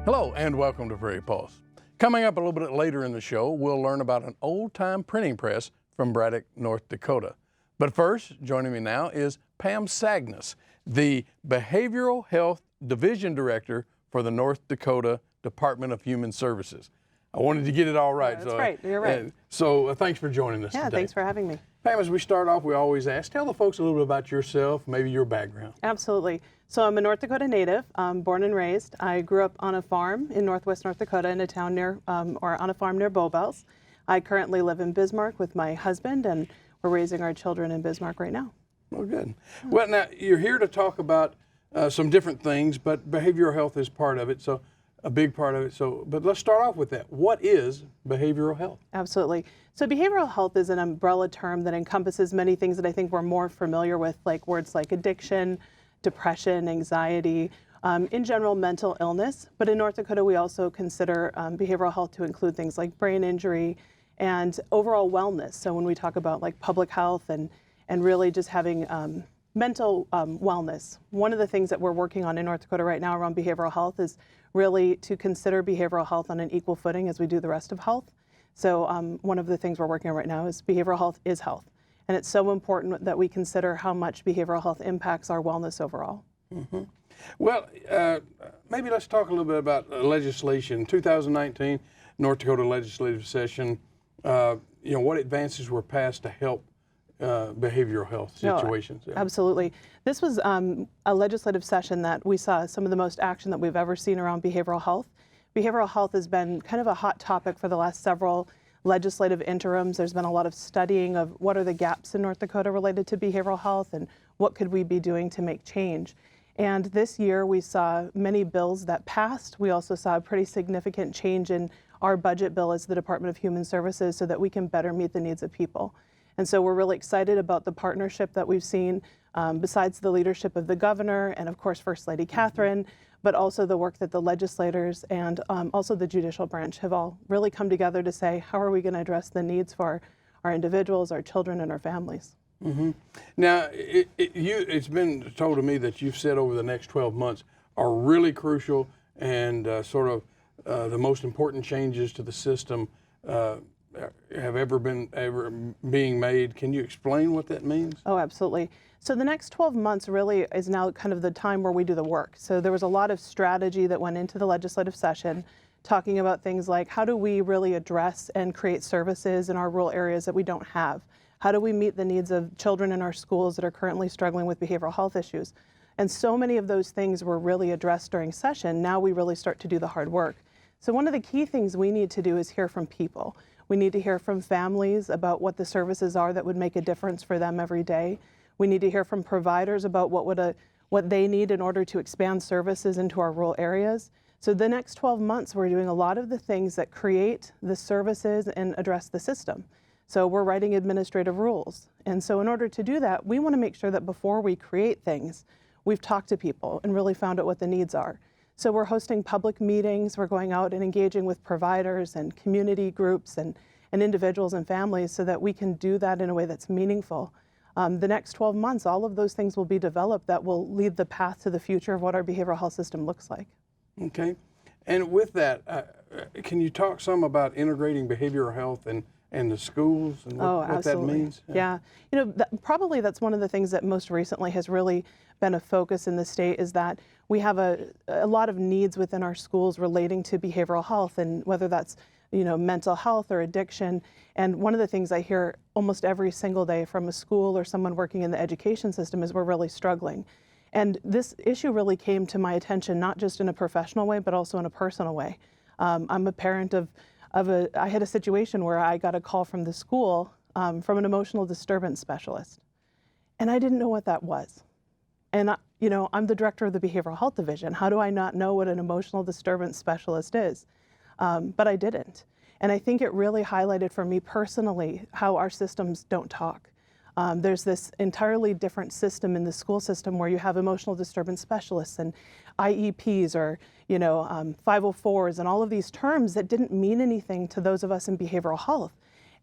Hello and welcome to Prairie Pulse. Coming up a little bit later in the show, we'll learn about an old-time printing press from Braddock, North Dakota. But first, joining me now is Pam Sagnes, the Behavioral Health Division Director for the North Dakota Department of Human Services. I wanted to get it all right. That's right. You're right. So thanks for joining us today. Thanks for having me. Pam, as we start off, we always ask, tell the folks a little bit about yourself, maybe your background. Absolutely. So I'm a North Dakota native, born and raised. I grew up on a farm in northwest North Dakota in a town near, or on a farm near Bowbells. I currently live in Bismarck with my husband, and we're raising our children in Bismarck right now. Well, good. Well, now, you're here to talk about some different things, but behavioral health is part of it, so a big part of it. So, but let's start off with that. What is behavioral health? Absolutely. So behavioral health is an umbrella term that encompasses many things that I think we're more familiar with, like words like addiction, depression, anxiety, in general mental illness. But in North Dakota, we also consider behavioral health to include things like brain injury and overall wellness. So when we talk about like public health and really just having mental wellness, one of the things that we're working on in North Dakota right now around behavioral health is really to consider behavioral health on an equal footing as we do the rest of health. So one of the things we're working on right now is behavioral health is health. And it's so important that we consider how much behavioral health impacts our wellness overall. Mm-hmm. Well, maybe let's talk a little bit about legislation. 2019 North Dakota legislative session, what advances were passed to help behavioral health situations? No, absolutely. This was a legislative session that we saw some of the most action that we've ever seen around behavioral health. Behavioral health has been kind of a hot topic for the last several legislative interims. There's been a lot of studying of what are the gaps in North Dakota related to behavioral health and what could we be doing to make change. And this year we saw many bills that passed. We also saw a pretty significant change in our budget bill as the Department of Human Services so that we can better meet the needs of people. And so we're really excited about the partnership that we've seen besides the leadership of the governor and of course First Lady Catherine, but also the work that the legislators and also the judicial branch have all really come together to say, how are we going to address the needs for our individuals, our children, and our families? Mm-hmm. Now, it's been told to me that you've said over the next 12 months are really crucial and sort of the most important changes to the system have ever being made. Can you explain what that means? Oh, absolutely. So the next 12 months really is now kind of the time where we do the work. So there was a lot of strategy that went into the legislative session, talking about things like how do we really address and create services in our rural areas that we don't have? How do we meet the needs of children in our schools that are currently struggling with behavioral health issues? And so many of those things were really addressed during session. Now we really start to do the hard work. So one of the key things we need to do is hear from people. We need to hear from families about what the services are that would make a difference for them every day. We need to hear from providers about what they need in order to expand services into our rural areas. So the next 12 months, we're doing a lot of the things that create the services and address the system. So we're writing administrative rules. And so in order to do that, we want to make sure that before we create things, we've talked to people and really found out what the needs are. So we're hosting public meetings, we're going out and engaging with providers and community groups and individuals and families so that we can do that in a way that's meaningful. The next 12 months, all of those things will be developed that will lead the path to the future of what our behavioral health system looks like. Okay. And with that, can you talk some about integrating behavioral health and the schools and what that means? Yeah. Probably that's one of the things that most recently has really been a focus in the state is that we have a lot of needs within our schools relating to behavioral health, and whether that's mental health or addiction. And one of the things I hear almost every single day from a school or someone working in the education system is we're really struggling. And this issue really came to my attention, not just in a professional way, but also in a personal way. I'm a parent I had a situation where I got a call from the school from an emotional disturbance specialist. And I didn't know what that was. And I'm the director of the behavioral health division. How do I not know what an emotional disturbance specialist is? But I didn't. And I think it really highlighted for me personally how our systems don't talk. There's this entirely different system in the school system where you have emotional disturbance specialists and IEPs or 504s and all of these terms that didn't mean anything to those of us in behavioral health.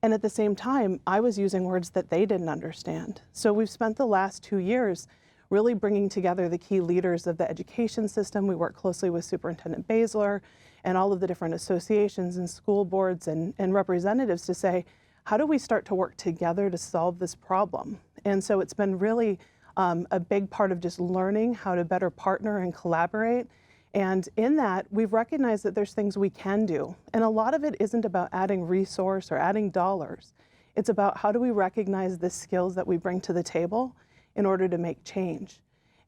And at the same time, I was using words that they didn't understand. So we've spent the last 2 years really bringing together the key leaders of the education system. We work closely with Superintendent Baszler and all of the different associations and school boards and representatives to say, how do we start to work together to solve this problem? And so it's been really a big part of just learning how to better partner and collaborate. And in that, we've recognized that there's things we can do. And a lot of it isn't about adding resource or adding dollars. It's about how do we recognize the skills that we bring to the table in order to make change.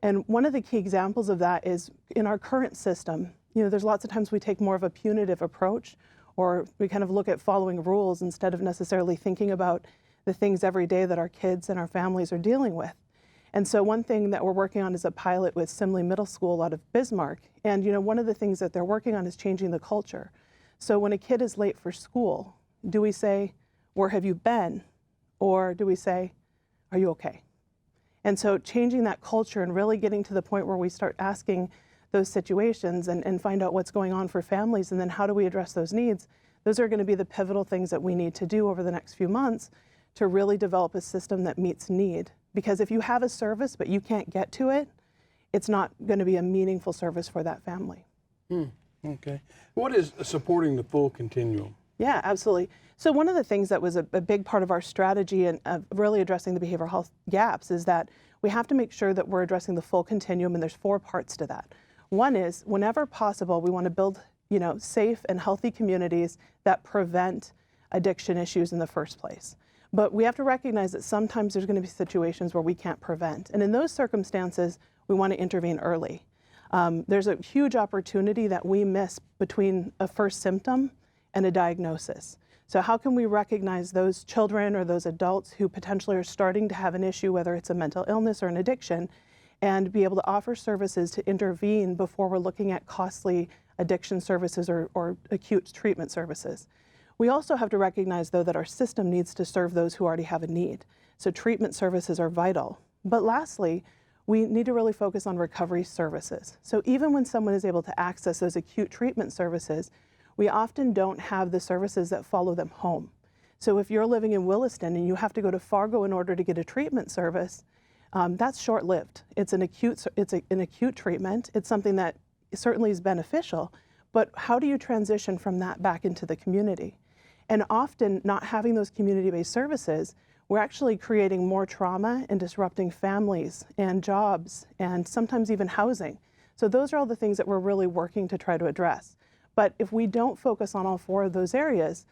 And one of the key examples of that is in our current system, there's lots of times we take more of a punitive approach, or we kind of look at following rules instead of necessarily thinking about the things every day that our kids and our families are dealing with. And so one thing that we're working on is a pilot with Simley Middle School out of Bismarck. And one of the things that they're working on is changing the culture. So when a kid is late for school, do we say, where have you been? Or do we say, are you okay? And so changing that culture and really getting to the point where we start asking those situations and find out what's going on for families, and then how do we address those needs, those are going to be the pivotal things that we need to do over the next few months to really develop a system that meets need. Because if you have a service but you can't get to it, it's not going to be a meaningful service for that family. Okay. What is supporting the full continuum? Yeah, absolutely. So one of the things that was a big part of our strategy and really addressing the behavioral health gaps is that we have to make sure that we're addressing the full continuum, and there's 4 parts to that. One is, whenever possible, we want to build safe and healthy communities that prevent addiction issues in the first place. But we have to recognize that sometimes there's going to be situations where we can't prevent. And in those circumstances, we want to intervene early. There's a huge opportunity that we miss between a first symptom and a diagnosis. So how can we recognize those children or those adults who potentially are starting to have an issue, whether it's a mental illness or an addiction, and be able to offer services to intervene before we're looking at costly addiction services or acute treatment services. We also have to recognize, though, that our system needs to serve those who already have a need. So treatment services are vital. But lastly, we need to really focus on recovery services. So even when someone is able to access those acute treatment services, we often don't have the services that follow them home. So if you're living in Williston and you have to go to Fargo in order to get a treatment service, that's short-lived. It's an acute treatment. It's something that certainly is beneficial, but how do you transition from that back into the community? And often not having those community-based services, we're actually creating more trauma and disrupting families and jobs and sometimes even housing. So those are all the things that we're really working to try to address. But if we don't focus on all 4 of those areas,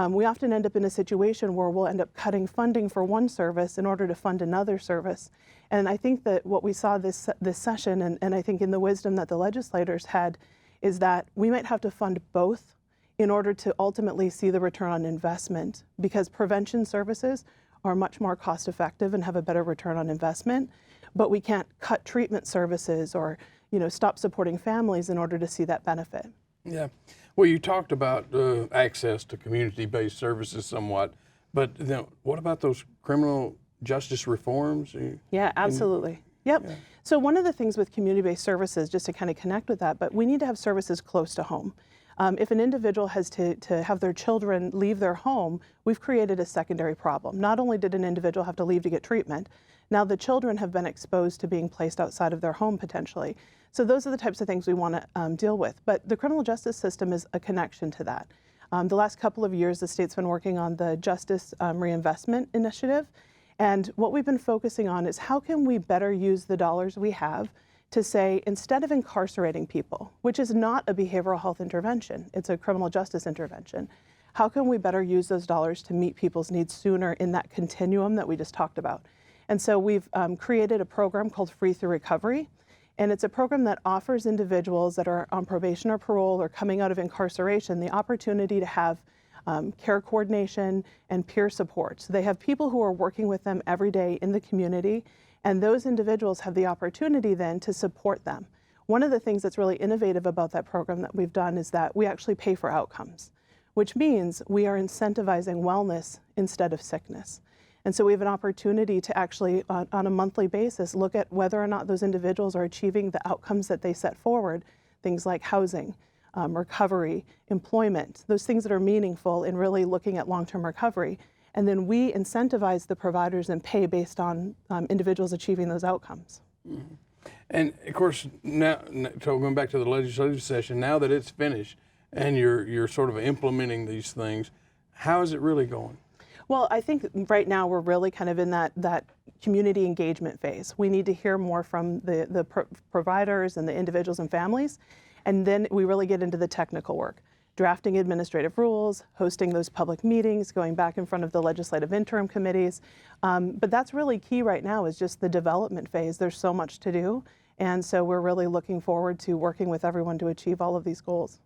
we often end up in a situation where we'll end up cutting funding for one service in order to fund another service. And I think that what we saw this session, and I think in the wisdom that the legislators had, is that we might have to fund both in order to ultimately see the return on investment, because prevention services are much more cost effective and have a better return on investment, but we can't cut treatment services or stop supporting families in order to see that benefit. Yeah. Well, you talked about access to community-based services somewhat, but what about those criminal justice reforms? Yeah, absolutely. Yep. Yeah. So one of the things with community-based services, just to kind of connect with that, but we need to have services close to home. If an individual has to have their children leave their home, we've created a secondary problem. Not only did an individual have to leave to get treatment, now the children have been exposed to being placed outside of their home potentially. So those are the types of things we want to deal with. But the criminal justice system is a connection to that. The last couple of years, the state's been working on the Justice Reinvestment Initiative. And what we've been focusing on is how can we better use the dollars we have to say, instead of incarcerating people, which is not a behavioral health intervention, it's a criminal justice intervention, how can we better use those dollars to meet people's needs sooner in that continuum that we just talked about? And so we've created a program called Free Through Recovery. And it's a program that offers individuals that are on probation or parole or coming out of incarceration the opportunity to have care coordination and peer support. So they have people who are working with them every day in the community, and those individuals have the opportunity then to support them. One of the things that's really innovative about that program that we've done is that we actually pay for outcomes, which means we are incentivizing wellness instead of sickness. And so we have an opportunity to actually, on a monthly basis, look at whether or not those individuals are achieving the outcomes that they set forward, things like housing, recovery, employment, those things that are meaningful in really looking at long-term recovery. And then we incentivize the providers and pay based on individuals achieving those outcomes. And of course, now, so going back to the legislative session, now that it's finished and you're sort of implementing these things, how is it really going? Well, I think right now we're really kind of in that community engagement phase. We need to hear more from the providers and the individuals and families, and then we really get into the technical work. Drafting administrative rules, hosting those public meetings, going back in front of the legislative interim committees. But that's really key right now is just the development phase. There's so much to do. And so we're really looking forward to working with everyone to achieve all of these goals.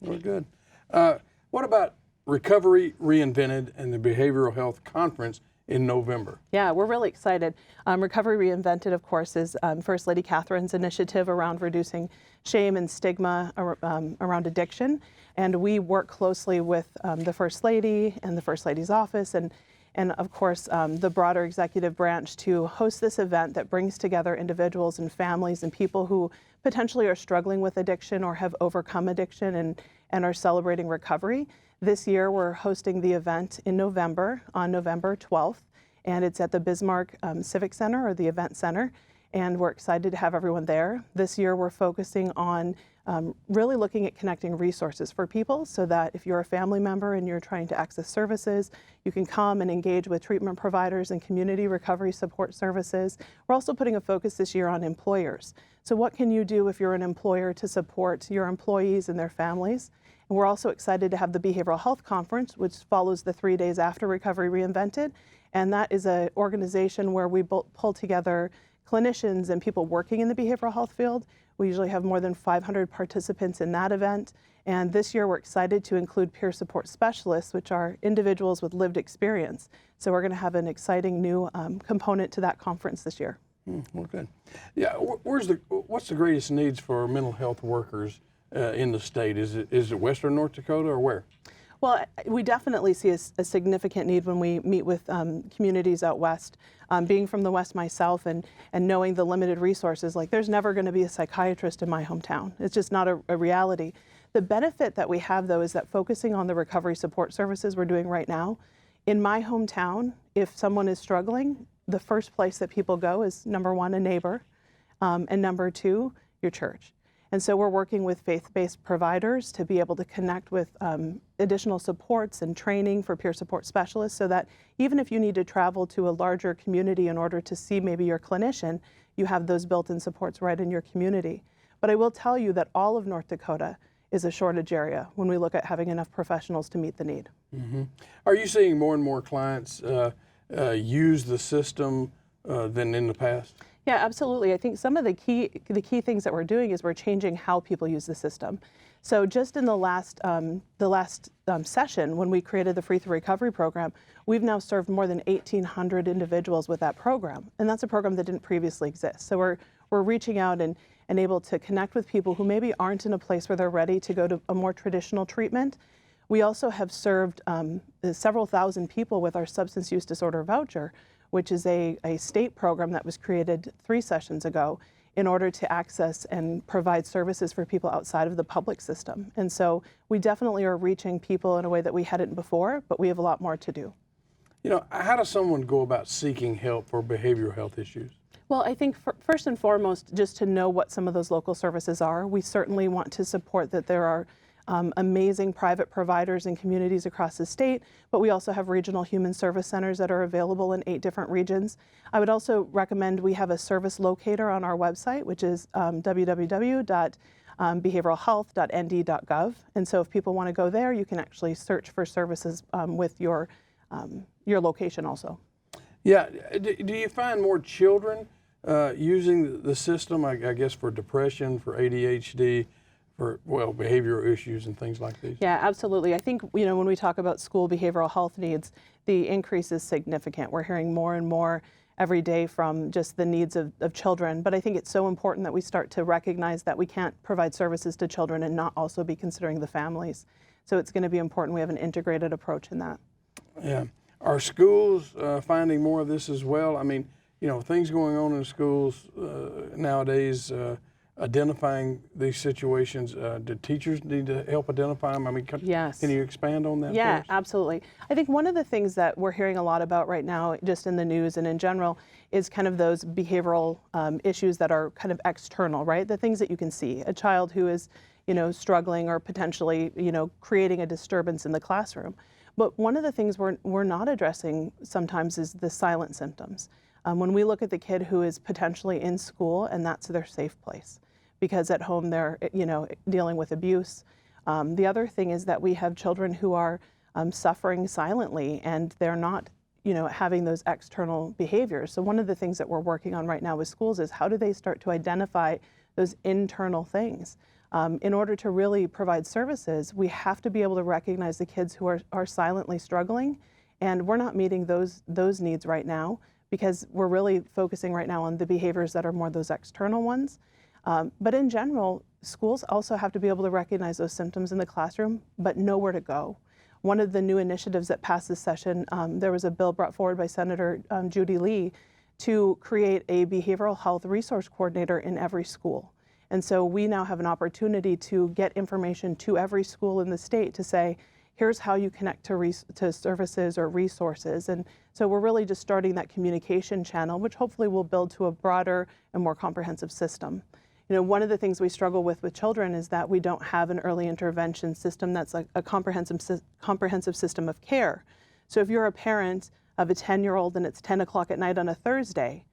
Very good. What about Recovery Reinvented and the Behavioral Health Conference in November? Yeah, we're really excited. Recovery Reinvented, of course, is First Lady Catherine's initiative around reducing shame and stigma around addiction. And we work closely with the First Lady and the First Lady's office and of course, the broader executive branch to host this event that brings together individuals and families and people who potentially are struggling with addiction or have overcome addiction and are celebrating recovery. This year, we're hosting the event in November, on November 12th, and it's at the Bismarck Civic Center or the Event Center, and we're excited to have everyone there. This year, we're focusing on really looking at connecting resources for people so that if you're a family member and you're trying to access services, you can come and engage with treatment providers and community recovery support services. We're also putting a focus this year on employers. So what can you do if you're an employer to support your employees and their families? And we're also excited to have the Behavioral Health Conference, which follows the 3 days after Recovery Reinvented. And that is an organization where we pull together clinicians and people working in the behavioral health field. We usually have more than 500 participants in that event. And this year we're excited to include peer support specialists, which are individuals with lived experience. So we're going to have an exciting new component to that conference this year. Well, good. Yeah, what's the greatest needs for mental health workers in the state? Is it Western North Dakota or where? Well, we definitely see a significant need when we meet with communities out west. Being from the West myself and knowing the limited resources, like there's never going to be a psychiatrist in my hometown. It's just not a reality. The benefit that we have, though, is that focusing on the recovery support services we're doing right now, in my hometown, if someone is struggling, the first place that people go is, number one, a neighbor, and number two, your church. And so we're working with faith-based providers to be able to connect with additional supports and training for peer support specialists so that even if you need to travel to a larger community in order to see maybe your clinician, you have those built-in supports right in your community. But I will tell you that all of North Dakota is a shortage area when we look at having enough professionals to meet the need. Mm-hmm. Are you seeing more and more clients use the system than in the past? Yeah, absolutely. I think some of the key things that we're doing is we're changing how people use the system. So just in the last session, when we created the Free Through Recovery program, we've now served more than 1,800 individuals with that program, and that's a program that didn't previously exist. So we're reaching out and able to connect with people who maybe aren't in a place where they're ready to go to a more traditional treatment. We also have served several thousand people with our substance use disorder voucher, which is a state program that was created 3 sessions ago in order to access and provide services for people outside of the public system. And so we definitely are reaching people in a way that we hadn't before, but we have a lot more to do. You know, how does someone go about seeking help for behavioral health issues? Well, I think first and foremost, just to know what some of those local services are. We certainly want to support that there are amazing private providers in communities across the state, but we also have regional human service centers that are available in 8 different regions. I would also recommend we have a service locator on our website, which is www.behavioralhealth.nd.gov. And so if people want to go there, you can actually search for services with your location also. Yeah, do you find more children using the system, I guess, for depression, for ADHD, for, well, behavioral issues and things like these? Yeah, absolutely. I think, you know, when we talk about school behavioral health needs, the increase is significant. We're hearing more and more every day from just the needs of children. But I think it's so important that we start to recognize that we can't provide services to children and not also be considering the families. So it's going to be important we have an integrated approach in that. Yeah. Are schools finding more of this as well? I mean, you know, things going on in schools nowadays, identifying these situations? Do teachers need to help identify them? I mean, Yes. Can you expand on that Yeah, for us? absolutely. I think one of the things that we're hearing a lot about right now, just in the news and in general, is kind of those behavioral issues that are kind of external, right? The things that you can see. A child who is, struggling or potentially, creating a disturbance in the classroom. But one of the things we're not addressing sometimes is the silent symptoms. When we look at the kid who is potentially in school and that's their safe place, because at home they're, dealing with abuse. The other thing is that we have children who are suffering silently and they're not, having those external behaviors. So one of the things that we're working on right now with schools is how do they start to identify those internal things? In order to really provide services, we have to be able to recognize the kids who are silently struggling, and we're not meeting those needs right now because we're really focusing right now on the behaviors that are more those external ones. But in general, schools also have to be able to recognize those symptoms in the classroom, but know where to go. One of the new initiatives that passed this session, there was a bill brought forward by Senator Judy Lee to create a behavioral health resource coordinator in every school. And so we now have an opportunity to get information to every school in the state to say, here's how you connect to services or resources. And so we're really just starting that communication channel, which hopefully will build to a broader and more comprehensive system. One of the things we struggle with children is that we don't have an early intervention system that's like a comprehensive system of care. So if you're a parent of a 10-year-old and it's 10 o'clock at night on a Thursday,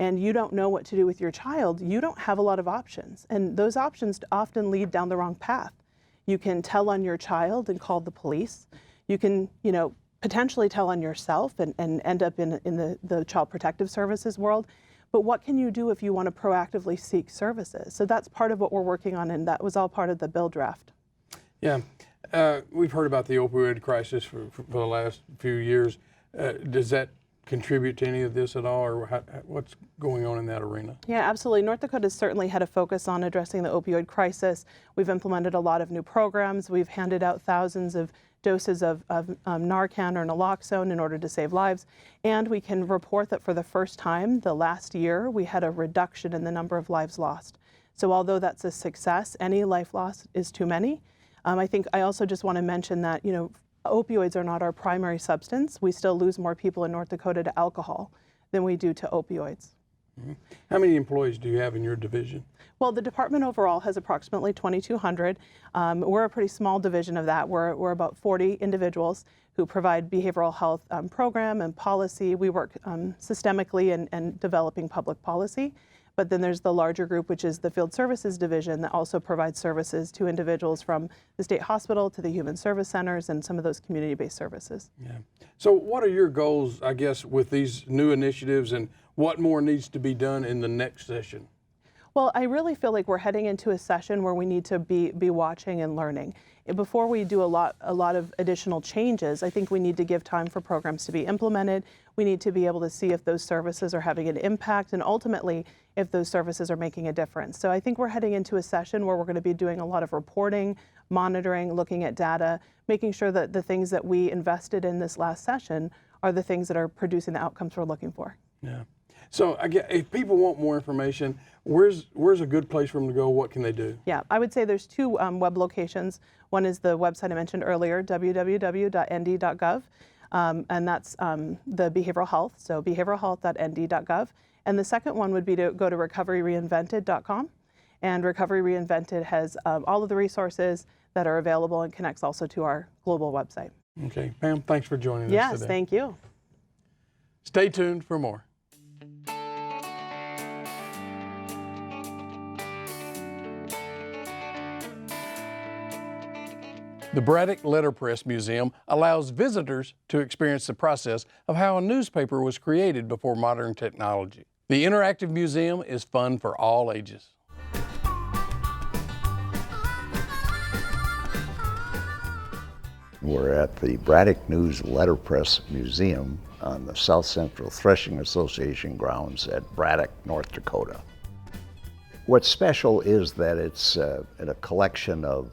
and you don't know what to do with your child, you don't have a lot of options. And those options often lead down the wrong path. You can tell on your child and call the police. You can, potentially tell on yourself and end up in the Child Protective Services world. But what can you do if you want to proactively seek services? So that's part of what we're working on, and that was all part of the bill draft. Yeah, we've heard about the opioid crisis for the last few years. Does that contribute to any of this at all, or what's going on in that arena? Yeah, absolutely. North Dakota has certainly had a focus on addressing the opioid crisis. We've implemented a lot of new programs. We've handed out thousands of doses of Narcan or naloxone in order to save lives. And we can report that for the first time, the last year, we had a reduction in the number of lives lost. So although that's a success, any life lost is too many. I also just want to mention that, opioids are not our primary substance. We still lose more people in North Dakota to alcohol than we do to opioids. Mm-hmm. How many employees do you have in your division? Well, the department overall has approximately 2,200. We're a pretty small division of that. We're about 40 individuals who provide behavioral health program and policy. We work systemically in developing public policy. But then there's the larger group, which is the Field Services Division, that also provides services to individuals from the state hospital to the human service centers and some of those community-based services. Yeah. So what are your goals, I guess, with these new initiatives, and what more needs to be done in the next session? Well, I really feel like we're heading into a session where we need to be watching and learning. Before we do a lot of additional changes, I think we need to give time for programs to be implemented. We need to be able to see if those services are having an impact, and ultimately if those services are making a difference. So I think we're heading into a session where we're going to be doing a lot of reporting, monitoring, looking at data, making sure that the things that we invested in this last session are the things that are producing the outcomes we're looking for. Yeah. So if people want more information, where's a good place for them to go? What can they do? Yeah, I would say there's two web locations. One is the website I mentioned earlier, www.nd.gov, and that's the behavioral health, so behavioralhealth.nd.gov. And the second one would be to go to recoveryreinvented.com. And Recovery Reinvented has all of the resources that are available and connects also to our global website. Okay, Pam, thanks for joining us today. Yes, thank you. Stay tuned for more. The Braddock Letterpress Museum allows visitors to experience the process of how a newspaper was created before modern technology. The interactive museum is fun for all ages. We're at the Braddock News Letterpress Museum on the South Central Threshing Association grounds at Braddock, North Dakota. What's special is that it's a collection of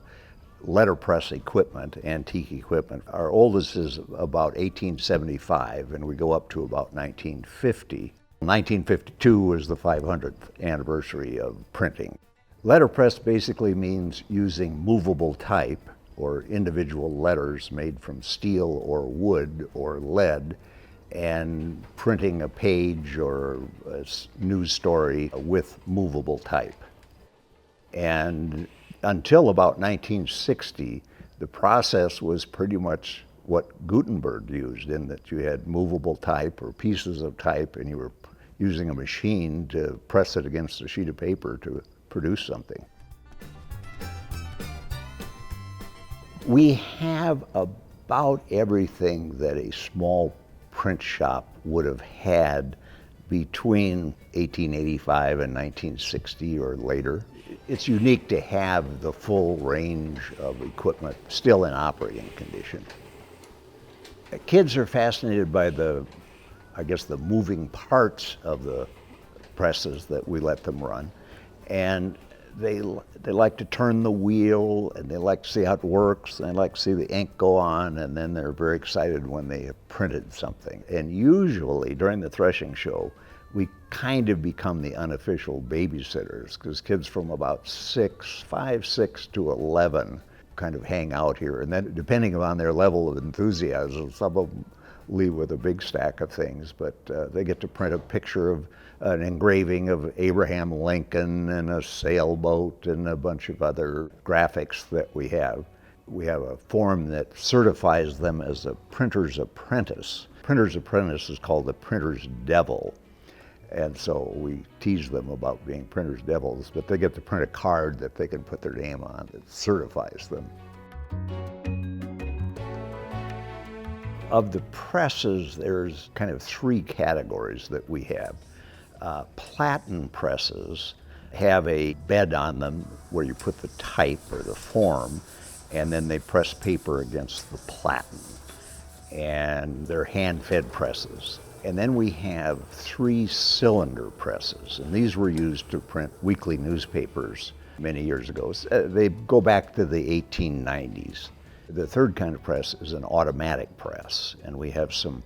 letterpress equipment, antique equipment. Our oldest is about 1875, and we go up to about 1950. 1952 was the 500th anniversary of printing. Letterpress basically means using movable type or individual letters made from steel or wood or lead and printing a page or a news story with movable type. And until about 1960, the process was pretty much what Gutenberg used, in that you had movable type or pieces of type and you were using a machine to press it against a sheet of paper to produce something. We have about everything that a small print shop would have had between 1885 and 1960 or later. It's unique to have the full range of equipment still in operating condition. Kids are fascinated by the moving parts of the presses that we let them run. And they like to turn the wheel, and they like to see how it works, and they like to see the ink go on, and then they're very excited when they have printed something. And usually during the threshing show, we kind of become the unofficial babysitters, because kids from about 5, 6 to 11 kind of hang out here. And then depending on their level of enthusiasm, some of them leave with a big stack of things, but they get to print a picture of an engraving of Abraham Lincoln and a sailboat and a bunch of other graphics that we have. We have a form that certifies them as a printer's apprentice. Printer's apprentice is called the printer's devil. And so we tease them about being printer's devils, but they get to print a card that they can put their name on that certifies them. Of the presses, there's kind of 3 categories that we have. Platen presses have a bed on them where you put the type or the form, and then they press paper against the platen. And they're hand-fed presses. And then we have 3-cylinder presses, and these were used to print weekly newspapers many years ago. They go back to the 1890s. The third kind of press is an automatic press, and we have some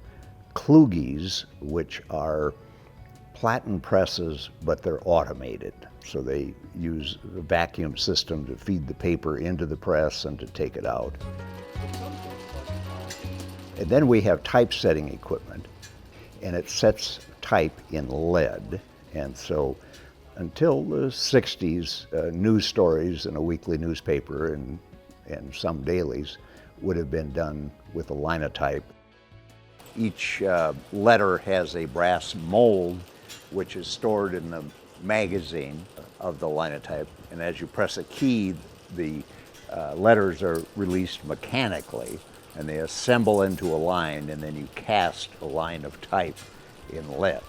Kluges, which are platen presses, but they're automated. So they use a vacuum system to feed the paper into the press and to take it out. And then we have typesetting equipment, and it sets type in lead. And so until the 60s, news stories in a weekly newspaper and some dailies would have been done with a linotype. Each letter has a brass mold which is stored in the magazine of the linotype, and as you press a key, the letters are released mechanically, and they assemble into a line, and then you cast a line of type in lead.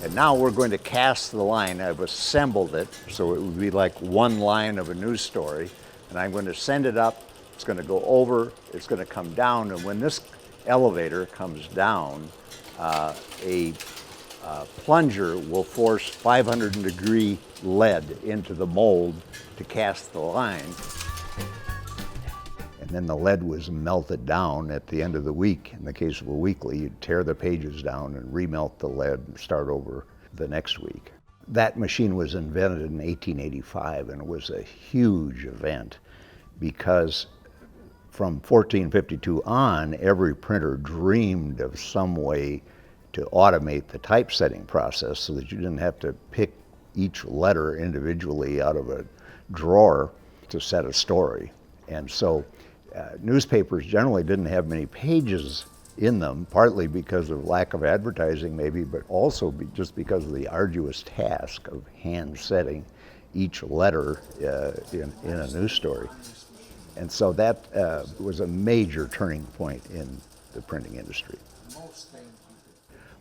And now we're going to cast the line. I've assembled it so it would be like one line of a news story, and I'm going to send it up. It's going to go over, it's going to come down, and when this elevator comes down, a plunger will force 500-degree lead into the mold to cast the line. And then the lead was melted down at the end of the week. In the case of a weekly, you'd tear the pages down and remelt the lead and start over the next week. That machine was invented in 1885, and it was a huge event because from 1452 on, every printer dreamed of some way to automate the typesetting process so that you didn't have to pick each letter individually out of a drawer to set a story. And so newspapers generally didn't have many pages in them, partly because of lack of advertising maybe, but also just because of the arduous task of hand setting each letter in a news story. And so that was a major turning point in the printing industry.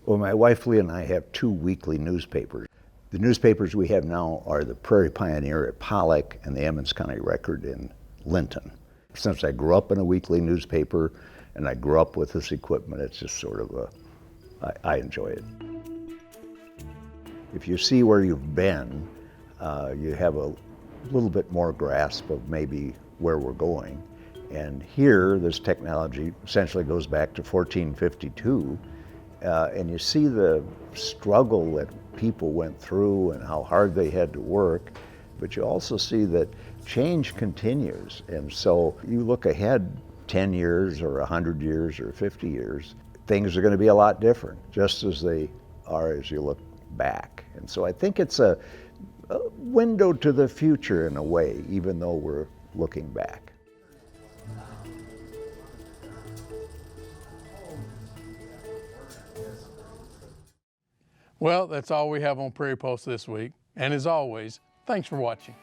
Well, my wife Leah and I have 2 weekly newspapers. The newspapers we have now are the Prairie Pioneer at Pollock and the Emmons County Record in Linton. Since I grew up in a weekly newspaper and I grew up with this equipment, it's just sort of I enjoy it. If you see where you've been, you have a little bit more grasp of maybe where we're going. And here, this technology essentially goes back to 1452, and you see the struggle that people went through and how hard they had to work, but you also see that change continues. And so you look ahead 10 years or 100 years or 50 years, things are going to be a lot different, just as they are as you look back. And so I think it's a window to the future in a way, even though we're looking back. Well, that's all we have on Prairie Pulse this week. And as always, thanks for watching.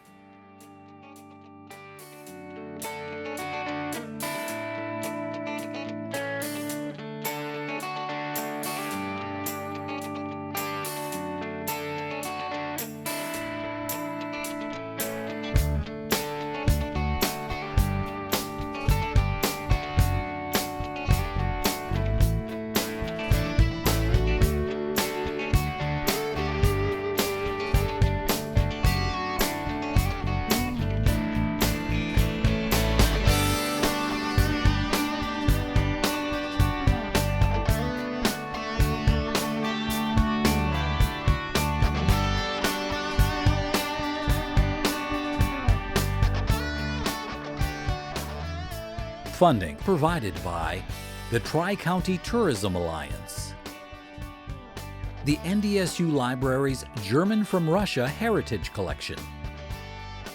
Funding provided by the Tri-County Tourism Alliance, the NDSU Library's German from Russia Heritage Collection,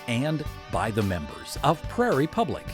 and by the members of Prairie Public.